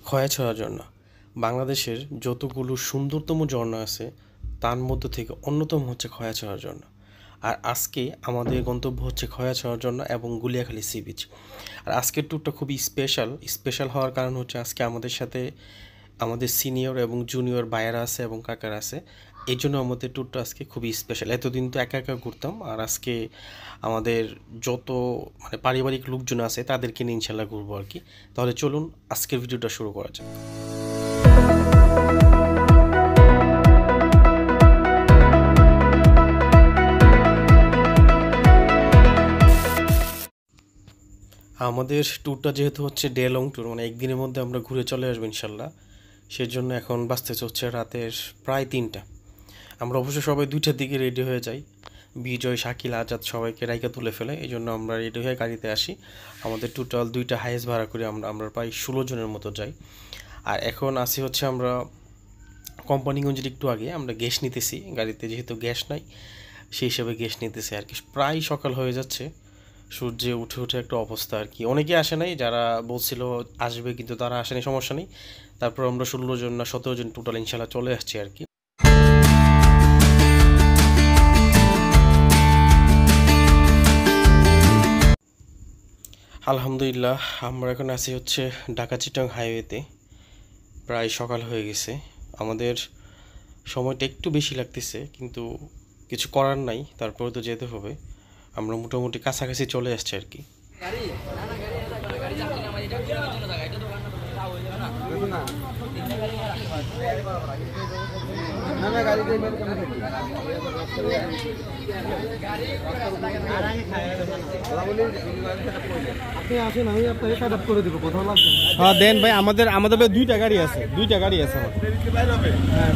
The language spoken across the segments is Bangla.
খয়াছড়া ঝর্ণা বাংলাদেশের যতগুলো সুন্দরতম ঝর্ণা আছে তার মধ্য থেকে অন্যতম হচ্ছে খয়াছড়া ঝর্ণা। আর আজকে আমাদের গন্তব্য হচ্ছে খয়াছড়া ঝর্ণা এবং গুলিয়াখালী সি বিচ। আর আজকের ট্যুরটা খুবই স্পেশাল হওয়ার কারণ হচ্ছে আজকে আমাদের সাথে আমাদের সিনিয়র এবং জুনিয়র ভাইয়েরা আছে এবং কাকারা আছে। এই জন্য আমাদের ট্যুরটা আজকে খুবই স্পেশাল। এতদিন তো একা একা ঘুরতাম, আর আজকে আমাদের যত পারিবারিক লোকজন আছে তাদেরকে নিয়ে ইনশাল্লাহ ঘুরবো আর কি। তাহলে চলুন আজকের ভিডিওটা শুরু করা যাক। আমাদের ট্যুরটা যেহেতু হচ্ছে ডে লং ট্যুর, একদিনের মধ্যে আমরা ঘুরে চলে আসবো ইনশাল্লাহ। সেজন্য এখন বাজতে হচ্ছে রাতের প্রায় 3টা। আমরা অবশ্য সবাই 2টার দিকে রেডি হয়ে যাই। বিজয়, শাকিল, আজাদ সবাইকে রাইকা তুলে ফেলে, এই জন্য আমরা রেডি হয়ে গাড়িতে আসি। আমাদের টোটাল 2টা হাইয়েস্ট ভাড়া করে আমরা প্রায় 16 জনের মতো যাই। আর এখন আসি হচ্ছে আমরা কোম্পানিগঞ্জের একটু আগে। আমরা গ্যাস নিতেছি গাড়িতে, যেহেতু গ্যাস নাই সেই হিসাবে গ্যাস নিতেছি আর কি। প্রায় সকাল হয়ে যাচ্ছে, সূর্যে উঠে একটা অবস্থা আর কি। অনেকে আসে নাই, যারা বলছিল আসবে কিন্তু তারা আসেনি, সমস্যা নেই। তারপর আমরা 16 জন না 17 জন টোটাল ইনশাল্লাহ চলে আসছি আর কি। আলহামদুলিল্লাহ আমরা এখন আছি হচ্ছে ঢাকা চিটাং হাইওয়েতে। প্রায় সকাল হয়ে গেছে, আমাদের সময়টা একটু বেশি লাগতেছে কিন্তু কিছু করার নাই, তারপরে তো যেতে হবে। আমরা মোটামুটি কাছাকাছি চলে আসছি আর কি। আপনি আসেন, আমি আপনাকে সেট আপ করে দিব, কোথাও লাগবে না। হ্যাঁ দেন ভাই, আমাদের ভাই 2টা গাড়ি আছে, 2টা গাড়ি আছে আমার। হ্যাঁ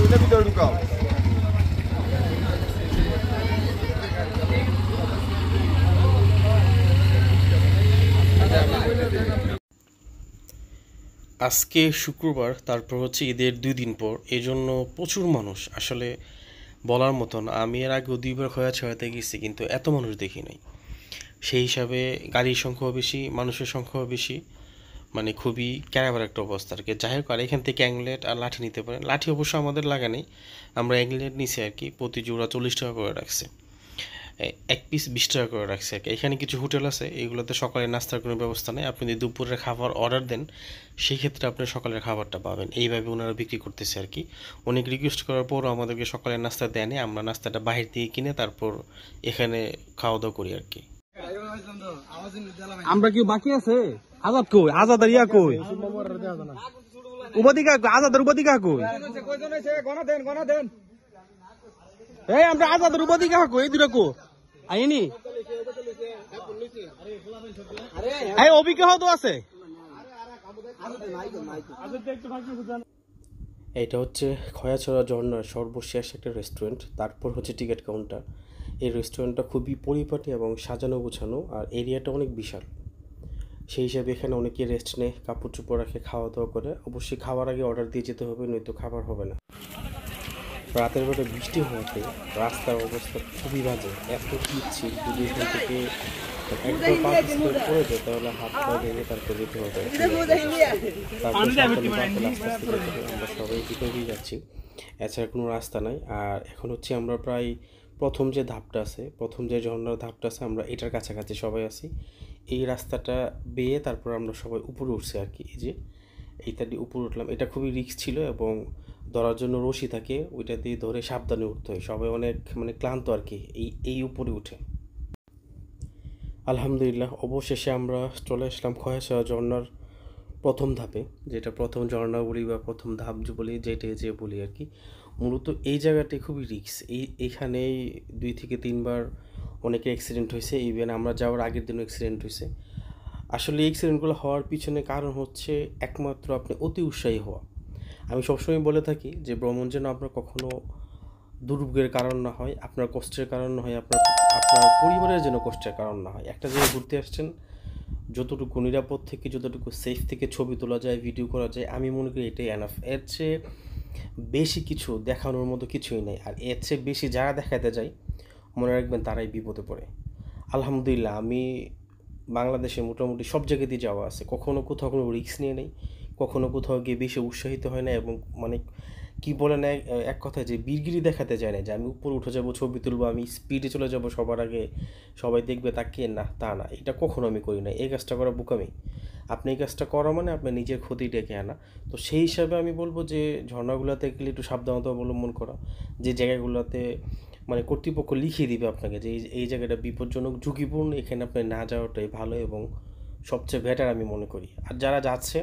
ওইটা ভিতরে ঢুকাও। আজকে শুক্রবার, তারপর হচ্ছে ঈদের 2 দিন পর, এই জন্য প্রচুর মানুষ, আসলে বলার মতন। আমি এর আগেও 2বার খয়াছড়াতে গেছি কিন্তু এত মানুষ দেখি নাই। সেই হিসাবে গাড়ির সংখ্যাও বেশি, মানুষের সংখ্যাও বেশি, খুবই ক্যারাবার একটা অবস্থা আর কি। যাই হোক, আর এখান থেকে অ্যাংলেট আর লাঠি নিতে পারেন। লাঠি অবশ্য আমাদের লাগা নেই, আমরা অ্যাংলেট নিছি আর কি। প্রতি জোড়া 40 টাকা করে রাখছে, এক পিস 20 টাকা করে রাখছে আর কি। এখানে কিছু হোটেল আছে, এগুলোতে সকালে নাস্তার কোনো ব্যবস্থা নেই। আপনি যদি দুপুরের খাবার অর্ডার দেন সেই ক্ষেত্রে আপনি সকালের খাবারটা পাবেন। এইভাবে ওনারা বিক্রি করতেছে আর কি। অনেক রিকোয়েস্ট করার পরও আমাদেরকে সকালের নাস্তা দেয়নি, আমরা নাস্তাটা বাহির থেকে কিনে তারপর এখানে খাওয়া দাওয়া করি আর কি। আমরা কি বাকি আছে? আজাদ কই? আজাদ আর ইয়া কই? উপাধিকা আজাদের উপাধিকা কই? এই আমরা আজাদের উপাধিকা কই? এই দুটো কো আইনি? এই অভিজ্ঞতা তো আছে। এটা হচ্ছে খয়াছড়া ঝর্ণার সর্বশেষ একটা রেস্টুরেন্ট, তারপর হচ্ছে টিকিট কাউন্টার। এই রেস্টুরেন্টটা খুবই পরিপাটি এবং সাজানো গোছানো, আর এরিয়াটা অনেক বিশাল। সেই হিসাবে এখানে অনেকে রেস্ট নেয়, কাপড় চোপড় রাখে, খাওয়া দাওয়া করে। অবশ্যই খাবার আগে অর্ডার দিয়ে যেতে হবে, নয়তো খাবার হবে না। রাতের বেলা বৃষ্টি হওয়াতে রাস্তার অবস্থা খুবই বাজে, এত পিচ্ছিল। যদি এখান থেকে একবার পা পিছলে পড়ে যায় তাহলে হাত পা ভেঙে তারপর যেতে হবে। তারপর আস্তে আস্তে আমরা সবাই ভিতরেই যাচ্ছি, এছাড়া কোনো রাস্তা নাই। আর এখন হচ্ছে আমরা প্রায় প্রথম যে ঝর্ণার ধাপটা আছে, আমরা এটার কাছাকাছি সবাই আছি। এই রাস্তাটা বেয়ে তারপর আমরা সবাই উপরে উঠছি আর কি। এই যে এইটা দিয়ে উপরে উঠলাম, এটা খুবই রিস্ক ছিল এবং ধরার জন্য রশি থাকে, ওইটা দিয়ে ধরে সাবধানে উঠতে হয়। সবাই অনেক ক্লান্ত আর কি এই উপরে উঠে। আলহামদুলিল্লাহ অবশেষে আমরা চলে আসলাম খয়াছড়া ঝর্ণার প্রথম ধাপে, যেটা প্রথম ঝর্ণা বলি বা প্রথম ধাপ বলি, যে বলি আর কি। মূলত এই জায়গাটি খুবই রিস্ক। এইখানেই 2 থেকে 3বার অনেকে অ্যাক্সিডেন্ট হয়েছে, ইভেন আমরা যাওয়ার আগের দিনও অ্যাক্সিডেন্ট হয়েছে। আসলে এই অ্যাক্সিডেন্টগুলো হওয়ার পিছনে কারণ হচ্ছে একমাত্র আপনি অতি উৎসাহী হওয়া। আমি সবসময় বলে থাকি যে ভ্রমণ যেন আপনার কখনো দুর্ভোগের কারণ না হয়, আপনার কষ্টের কারণ না হয়, আপনার পরিবারের যেন কষ্টের কারণ না হয়। একটা জায়গায় ঘুরতে আসছেন, যতটুকু নিরাপদ থেকে, যতটুকু সেফ থেকে ছবি তোলা যায়, ভিডিও করা যায়, আমি মনে করি এটাই এনাফ। এর চেয়ে বেশি কিছু দেখানোর মতো কিছুই নেই। আর এর চেয়ে বেশি যারা দেখাতে যায়, মনে রাখবেন তারাই বিপদে পড়ে। আলহামদুলিল্লাহ আমি বাংলাদেশে মোটামুটি সব জায়গাতেই যাওয়া আছে, কখনো কোথাও কোনো রিস্ক নিয়ে নেই, কখনো কোথাও গিয়ে বেশি উৎসাহিত হয় না এবং মানে কি বলে না এক কথায় যে বীরগিরি দেখাতে চায় না যে আমি উপরে উঠে যাবো, ছবি তুলবো, আমি স্পিডে চলে যাব সবার আগে, সবাই দেখবে তাকিয়ে, না তা না, এটা কখনো আমি করি না। এই কাজটা করা বোকামি। আপনি এই কাজটা করা মানে আপনার নিজের ক্ষতি ডেকে আনা। তো সেই হিসাবে আমি বলবো যে ঝর্ণাগুলোতে গেলে একটু সাবধানতা অবলম্বন করা, যে জায়গাগুলোতে মানে কর্তৃপক্ষ লিখিয়ে দিবে আপনাকে যে এই জায়গাটা বিপজ্জনক, ঝুঁকিপূর্ণ, এখানে আপনি না যাওয়াটাই ভালো এবং সবচেয়ে বেটার আমি মনে করি। আর যারা যাচ্ছে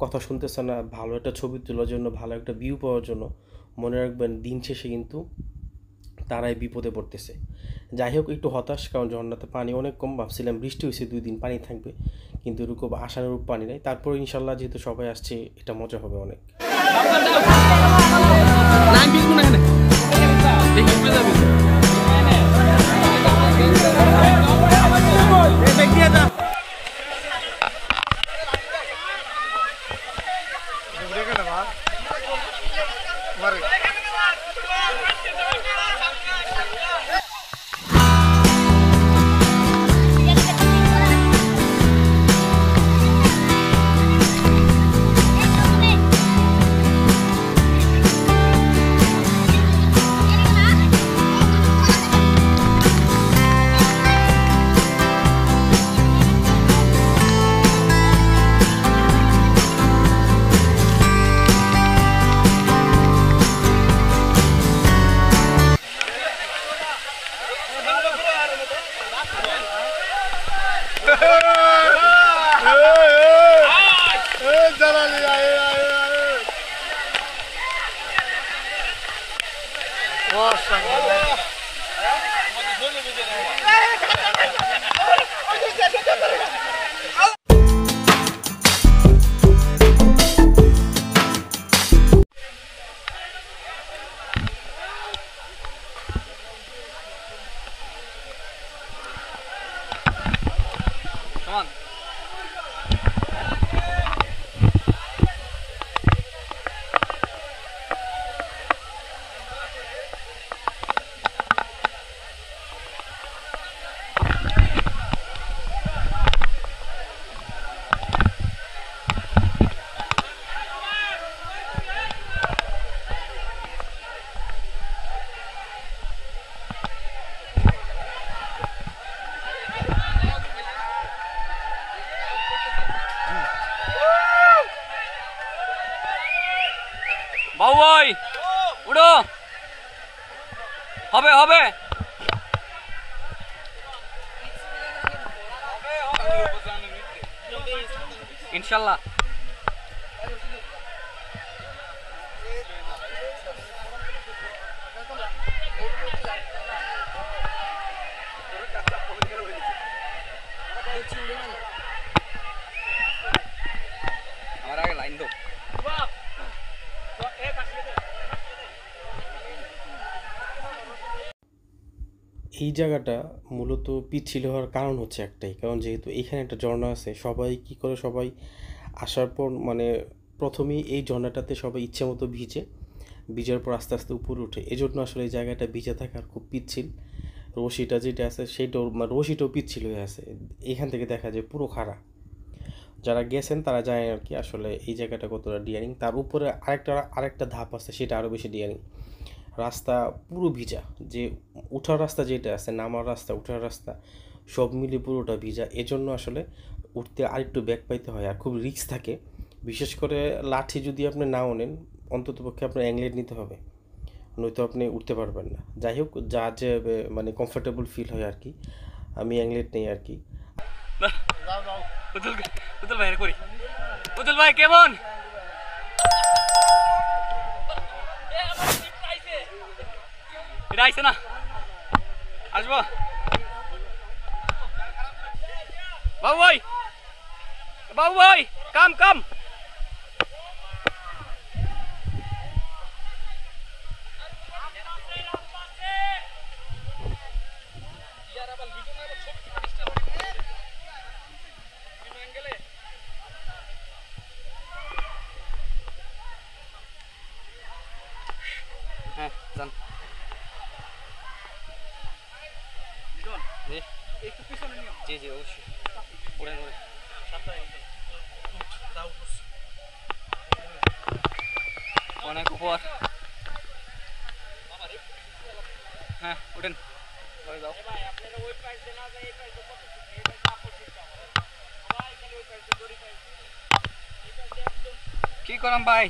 কথা শুনতেছে না, ভালো একটা ছবি তোলার জন্য, ভালো একটা ভিউ পাওয়ার জন্য, মনে রাখবেন দিন শেষে কিন্তু তারাই বিপদে পড়তেছে। যাই হোক, একটু হতাশ, কারণ ঝর্ণাতে পানি অনেক কম। ভাবছিলাম বৃষ্টি হয়েছে 2 দিন পানি থাকবে, কিন্তু এরকম আশানুরূপ পানি নেই। তারপর ইনশাল্লাহ যেহেতু সবাই আসছে, এটা মজা হবে অনেক। বাবু ভাই উঠো, হবে হবে। ইনশাল্লাহ। আমার আগে লাইন দাও। এই জায়গাটা মূলত পিচ্ছিল হওয়ার কারণ হচ্ছে একটাই, কারণ যেহেতু এখানে একটা ঝর্ণা আছে, সবাই কি করে, সবাই আসার পর মানে প্রথমেই এই ঝর্ণাটাতে সবাই ইচ্ছে মতো ভিজার পর আস্তে আস্তে উপরে উঠে। এজন্য আসলে এই জায়গাটা ভিজে থাকার খুব পিচ্ছিল। রশিটা যেটা আছে সেটাও মানে রশিটাও পিচ্ছিল হয়ে আছে, এখান থেকে দেখা যায় পুরো খাড়া। যারা গেছেন তারা জানেন আর কি আসলে এই জায়গাটা কতটা ডিয়ারিং। তার উপরে আরেকটা ধাপ আছে, সেটা আরও বেশি ডিয়ারিং। রাস্তা পুরো ভিজা, যে উঠার রাস্তা যেটা আছে, নামার রাস্তা, উঠার রাস্তা সব মিলে পুরোটা ভিজা। এজন্য আসলে উঠতে আরেকটু ব্যাক পাইতে হয় আর খুব রিস্ক থাকে। বিশেষ করে লাঠি যদি আপনি নাও নেন, অন্ততপক্ষে আপনার অ্যাংলেট নিতে হবে, নয়তো আপনি উঠতে পারবেন না। যাই হোক, যা যে মানে কমফোর্টেবল ফিল হয় আর কি, আমি অ্যাংলেট নেই আর কি। উতুল ভাই করি, উতুল ভাই কেমন? এটা আইছে না, আসবো বাবু ভাই, বাবু ভাই কাম কাম। হ্যাঁ যান। জি জি অবশ্যই, ওড়েন ওড়েন। উপর হ্যাঁ উঠেন যাও কি করাম ভাই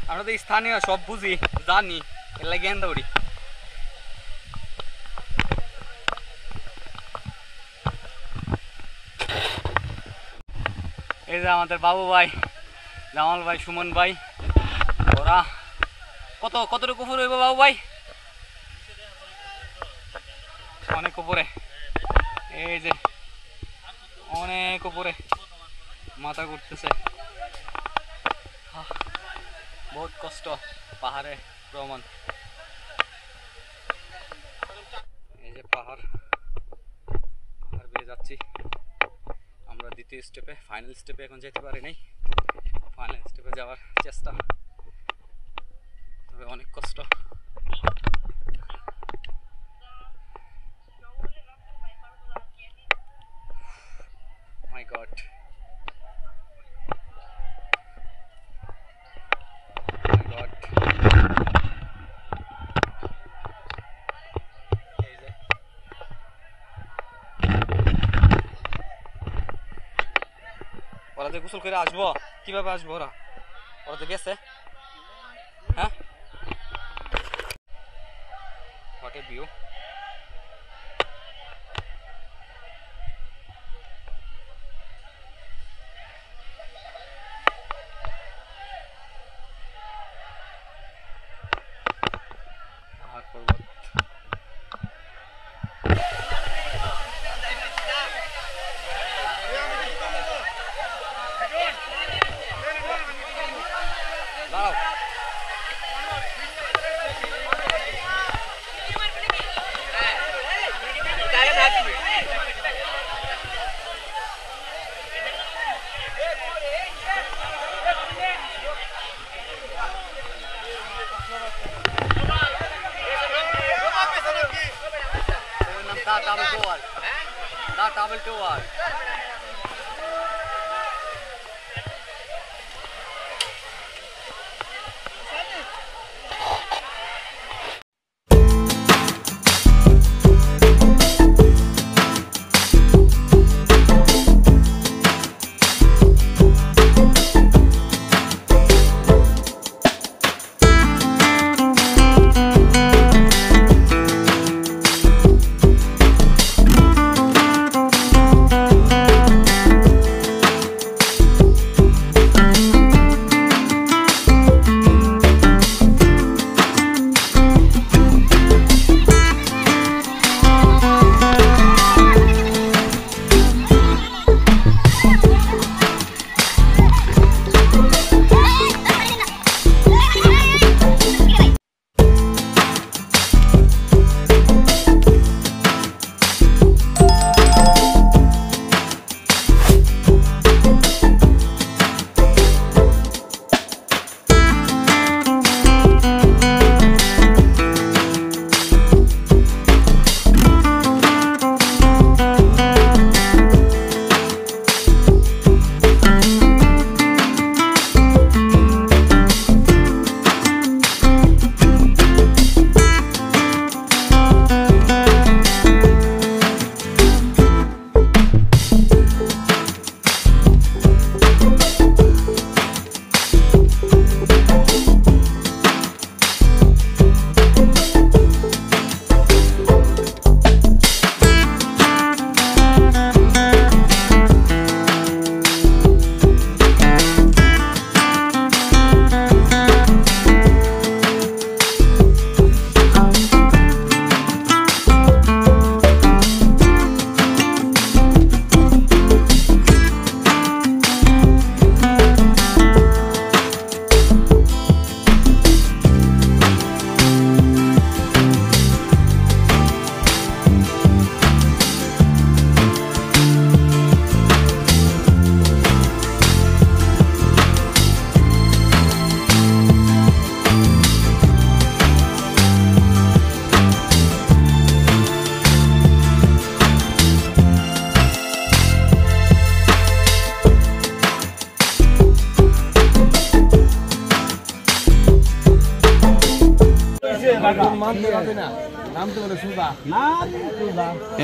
আমরা তো স্থানীয় সব বুঝি জানি এর লাগে এন দৌড়ি এই যে আমাদের বাবু ভাই জামাল ভাই সুমন ভাই ওরা কতটুকু উপরে হইব বাবু ভাই অনেক উপরে এই যে অনেক উপরে মাথা ঘুরতেছে বহুত কষ্ট পাহাড়ে ভ্রমণ এই যে পাহাড় বেয়ে যাচ্ছি আমরা দ্বিতীয় স্টেপে ফাইনাল স্টেপে এখন যেতে পারি নাই ফাইনাল স্টেপে যাওয়ার চেষ্টা তবে অনেক কষ্ট মাই গড ওরা যে গোসল করে আসবো কিভাবে আসবো ওরা ওরা তো গেছে হ্যাঁ হোয়াট এ ভিউ পাহাড় পর্বত দাঁড়াও Da Tabel Tower.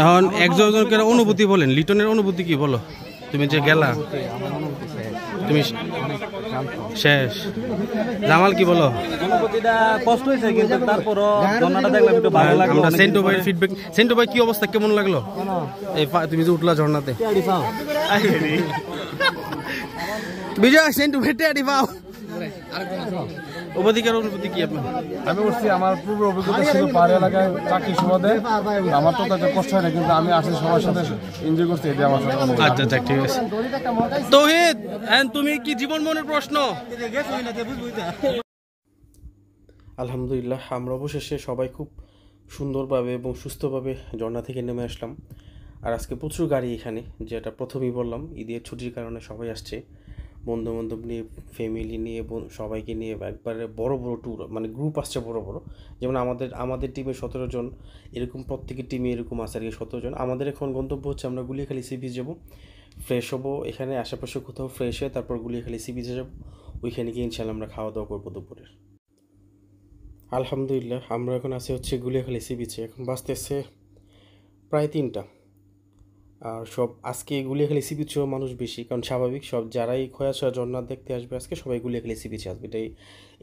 এখন একজনকে অনুভূতি বলেন, লিটনের অনুভূতি কি বলো? তুমি যে গেলা, তুমি শেষ। জামাল কি বলো? অনুভূতিটা কষ্ট হয়েছে, কিন্তু তারপরও ঝর্ণাটা দেখলাম একটু ভালো লাগলো। আমরা সেন্টু ভাইয়ের ফিডব্যাক, সেন্টু ভাই কি অবস্থা, কেমন লাগলো এই তুমি যে উঠলা ঝর্ণাতে? বিজয়, সেন্টু ভাই টেডি পাও। অবধিকার অনুভূতি কি আপনার? আমি উঠছি, আমার পূর্ব অভিজ্ঞতা ছিল পাহাড়ি এলাকায় চাকরির সুবাদে। আমার তো তাতে কষ্ট হয় না, কিন্তু আমি আসলে সবার সাথে এনজয় করছি, এটা আমার সাথে অনুভূতি। আচ্ছা আচ্ছা, ঠিক আছে। তৌহিদ, তুমি কি জীবন মনের প্রশ্ন? আলহামদুলিল্লাহ, আমরা অবশেষে সবাই খুব সুন্দরভাবে এবং সুস্থভাবে ঝর্ণা থেকে নেমে আসলাম। আর আজকে প্রচুর গাড়ি এখানে, যেটা প্রথমেই বললাম, ঈদের ছুটির কারণে সবাই আসছে, বন্ধু বান্ধব নিয়ে, ফ্যামিলি নিয়ে, সবাইকে নিয়ে একবারে বড় বড় ট্যুর, মানে গ্রুপ আসছে বড় বড়। যেমন আমাদের টিমে 17 জন, এরকম প্রত্যেকের টিমে এরকম আছে আর কি 17 জন। আমাদের এখন গন্তব্য হচ্ছে আমরা গুলিয়াখালী সি বিচ যাবো, ফ্রেশ হবো এখানে আশেপাশে কোথাও, ফ্রেশ হয়ে তারপর গুলিয়াখালী সি বিচে যাবো। ওইখানে গিয়ে ইনশাল্লাহ আমরা খাওয়া দাওয়া করবো দুপুরের। আলহামদুলিল্লাহ, আমরা এখন আছি হচ্ছে গুলিয়াখালী সি বিচে। এখন বাজতেছে প্রায় 3টা। আর সব আজকে গুলিয়াখালী সি বিচেও মানুষ বেশি, কারণ স্বাভাবিক, সব যারাই খয়াছড়া ঝর্ণা দেখতে আসবে আজকে সবাই গুলিয়াখালী সি বিচে আসবে।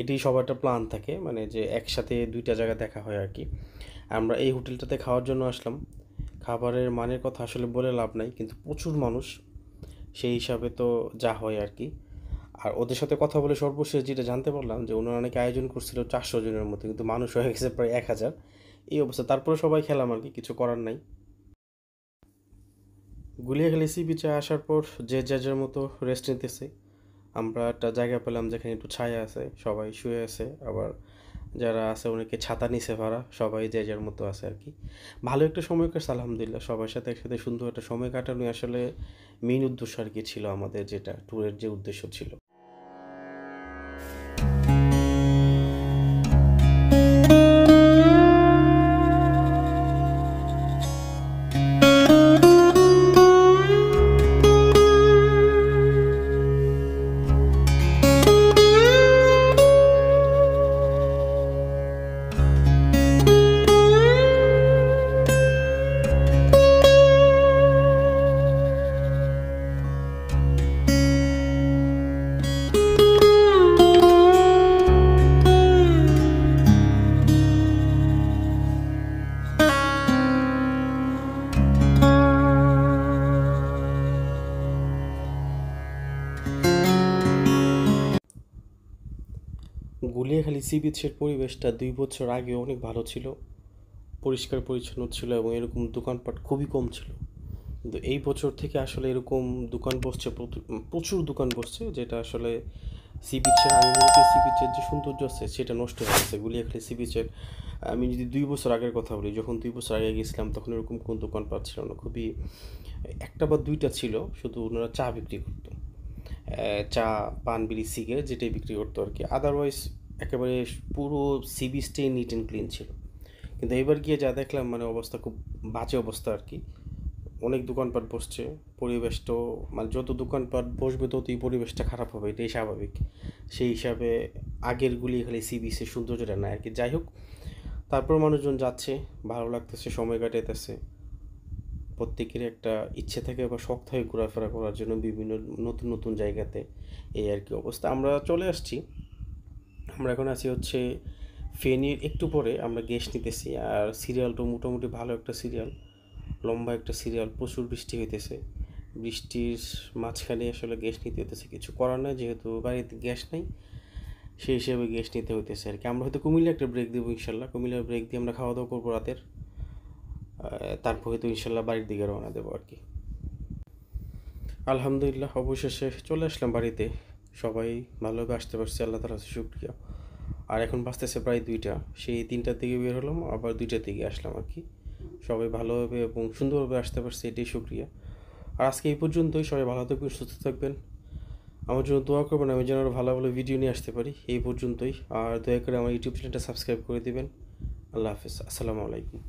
এটি সবার একটা প্ল্যান থাকে, মানে যে একসাথে 2টা জায়গা দেখা হয় আর কি। আমরা এই হোটেলটাতে খাওয়ার জন্য আসলাম। খাবারের মানের কথা আসলে বলে লাভ নাই, কিন্তু প্রচুর মানুষ, সেই হিসাবে তো যা হয় আর কি। আর ওদের সাথে কথা বলে সর্বশেষ যেটা জানতে পারলাম যে ওনারা অনেক আয়োজন করছিল 400 জনের মতো, কিন্তু মানুষ হয়ে গেছে প্রায় 1000। এই অবস্থা, তারপরে সবাই খেলাম আর কি, কিছু করার নাই। গুলিয়াখালী সি বিচে আসার পর যে যার মতো রেস্ট নিতেছে। আমরা একটা জায়গা পেলাম যেখানে একটু ছায়া আছে, সবাই শুয়ে আছে, আবার যারা আছে অনেকে ছাতা নিচে ভাড়া, সবাই যে যার মতো আছে আর কি। ভালো একটা সময় কাটছে আলহামদুলিল্লাহ, সবার সাথে একসাথে সুন্দর একটা সময় কাটানো আসলে মেইন উদ্দেশ্য আর কি ছিল আমাদের, যেটা ট্যুরের যে উদ্দেশ্য ছিল। গুলিয়াখালী সি বিচের পরিবেশটা 2 বছর আগে অনেক ভালো ছিল, পরিষ্কার পরিচ্ছন্ন ছিল এবং এরকম দোকানপাট খুবই কম ছিল। কিন্তু এই বছর থেকে আসলে এরকম দোকান বসছে, প্রচুর দোকান বসছে, যেটা আসলে সি বিচের, আমি মনে করি সি বিচের যে সৌন্দর্য আছে সেটা নষ্ট হয়ে গেছে। গুলিয়াখালী সি বিচের, আমি যদি 2 বছর আগের কথা বলি, যখন 2 বছর আগে গেছিলাম তখন এরকম কোনো দোকানপাট ছিল না, খুবই 1টা বা 2টা ছিল, শুধু ওনারা চা বিক্রি করতো, চা, পান, বিড়ি, সিগারেট যেটাই বিক্রি করতো আর কি। আদারওয়াইজ একেবারে পুরো সি বিচটাই নিট অ্যান্ড ক্লিন ছিল। কিন্তু এবার গিয়ে যা দেখলাম, মানে অবস্থা খুব বাজে অবস্থা আর কি। অনেক দোকানপাট বসছে, পরিবেশটাও, মানে যত দোকানপাট বসবে ততই পরিবেশটা খারাপ হবে, এটাই স্বাভাবিক। সেই হিসাবে আগের গুলিয়াখালী সি বিচের সৌন্দর্যটা নাই আর কি। যাই হোক, তারপর মানুষজন যাচ্ছে, ভালো লাগতেছে, সময় কাটাইতেছে। প্রত্যেকের একটা ইচ্ছে থাকে বা শখ থাকে ঘোরাফেরা করার জন্য বিভিন্ন নতুন নতুন জায়গাতে, এই আর কি অবস্থা। আমরা চলে আসছি, আমরা এখন আছি হচ্ছে ফেনীর একটু পরে, আমরা গেস্ট নিতেছি। আর সিরিয়ালটা মোটামুটি ভালো একটা সিরিয়াল, লম্বা একটা সিরিয়াল, প্রচুর বৃষ্টি হইতেছে। বৃষ্টির মাঝখানে আসলে গ্যাস নিতে হইতেছে, কিছু করার নাই, যেহেতু বাড়িতে গ্যাস নেই, সেই হিসেবে গ্যাস নিতে হইতেছে আর কি। আমরা হয়তো কুমিল্লা একটা ব্রেক দেবো ইনশাল্লাহ, কুমিল্লার ব্রেক দিয়ে আমরা খাওয়া দাওয়া করবো রাতের, তারপর হয়তো ইনশাল্লাহ বাড়ির দিকে রওনা দেবো আর কি। আলহামদুলিল্লাহ, অবশেষে চলে আসলাম বাড়িতে, সবাই ভালোভাবে আসতে পারছি, আল্লাহ তাআলার কাছে শুকরিয়া। আর এখন বাজতেছে প্রায় 2টা, সেই 3টার দিকে বের হলাম, আবার 2টার দিকে আসলাম আর কি। সবাই ভালোভাবে এবং সুন্দরভাবে আসতে পারছে, এটাই শুকরিয়া। আর আজকে এই পর্যন্তই, সবাই ভালো থাকবেন, সুস্থ থাকবেন, আমার জন্য দোয়া করবেন, আমি যেন আরও ভালো ভালো ভিডিও নিয়ে আসতে পারি। এই পর্যন্তই, আর দয়া করে আমার ইউটিউব চ্যানেলটা সাবস্ক্রাইব করে দিবেন। আল্লাহ হাফেজ, আসসালামু আলাইকুম।